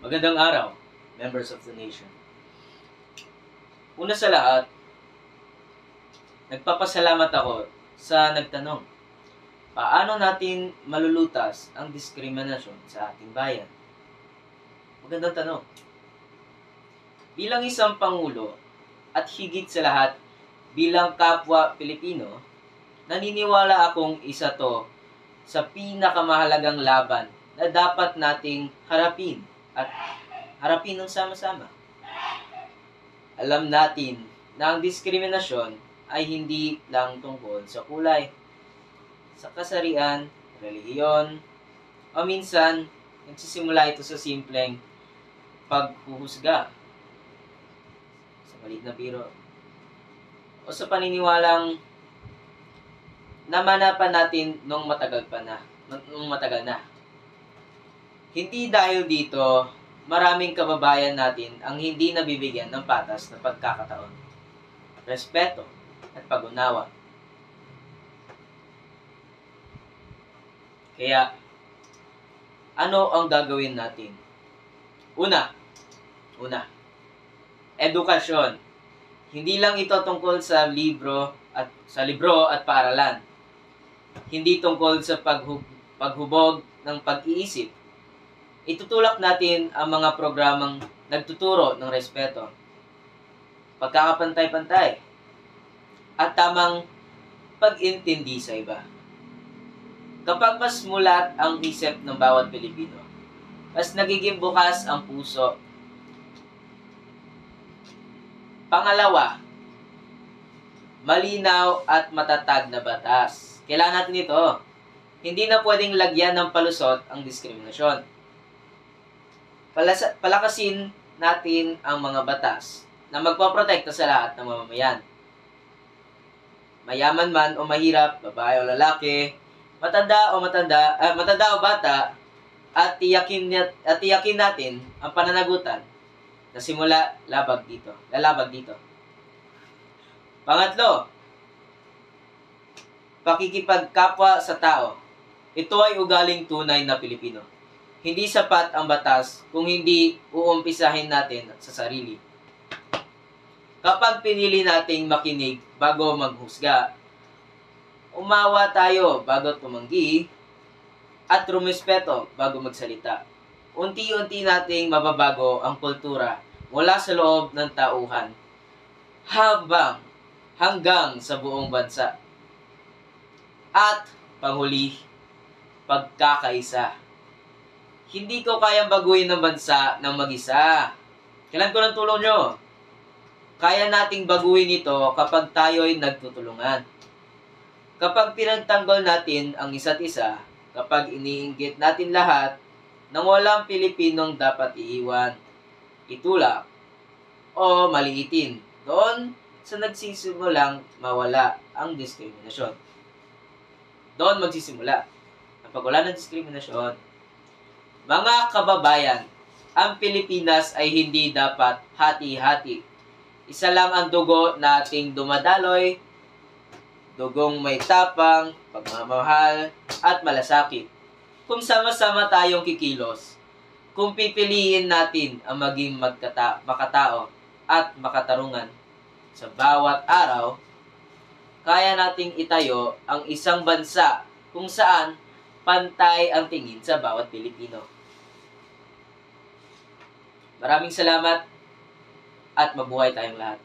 Magandang araw, members of the nation. Una sa lahat, nagpapasalamat ako sa nagtanong, paano natin malulutas ang diskriminasyon sa ating bayan? Magandang tanong. Bilang isang Pangulo at higit sa lahat bilang kapwa Pilipino, naniniwala akong isa to sa pinakamahalagang laban na dapat nating harapin at harapin ng sama-sama. Alam natin na ang diskriminasyon ay hindi lang tungkol sa kulay, sa kasarian, relihiyon, o minsan nagsisimula ito sa simpleng paghuhusga, sa maliit na biro, o sa paniniwalang namanapan natin nung matagal na. Hindi dahil dito, maraming kababayan natin ang hindi nabibigyan ng patas na pagkakataon, respeto, at pag-unawa. Kaya, ano ang gagawin natin? Una, edukasyon. Hindi lang ito tungkol sa libro at paaralan. Hindi tungkol sa paghubog ng pag-iisip. Itutulak natin ang mga programang nagtuturo ng respeto, pagkakapantay-pantay, at tamang pag-intindi sa iba. Kapag mas mulat ang isip ng bawat Pilipino, mas nagiging bukas ang puso. Pangalawa, malinaw at matatag na batas. Kailangan natin ito. Hindi na pwedeng lagyan ng palusot ang diskriminasyon. Palakasin natin ang mga batas na magpaprotekta sa lahat ng mamamayan. Mayaman man o mahirap, babae o lalaki, matanda o bata, at tiyakin natin ang pananagutan na simula lalabag dito. Pangatlo, pakikipagkapwa sa tao. Ito ay ugaling tunay na Pilipino. Hindi sapat ang batas kung hindi uumpisahin natin sa sarili. Kapag pinili nating makinig bago maghusga, umawa tayo bago tumanggi, at rumespeto bago magsalita. Unti-unti nating mababago ang kultura mula sa loob ng tauhan hanggang sa buong bansa. At panghuli, pagkakaisa. Hindi ko kayang baguhin ng bansa ng mag-isa. Kailangan ko ng tulong nyo. Kaya nating baguhin ito kapag tayo'y nagtutulungan. Kapag pinagtanggol natin ang isa't isa, kapag iniinggit natin lahat nang walang Pilipinong dapat iiwan, itulak, o maliitin, doon sa nagsisimulang mawala ang diskriminasyon. Doon magsisimula ang pagwala ng diskriminasyon. Mga kababayan, ang Pilipinas ay hindi dapat hati-hati. Isa lang ang dugo na ating dumadaloy, dugong may tapang, pagmamahal, at malasakit. Kung sama-sama tayong kikilos, kung pipiliin natin ang maging makatao at makatarungan sa bawat araw, kaya nating itayo ang isang bansa kung saan pantay ang tingin sa bawat Pilipino. Maraming salamat at mabuhay tayong lahat.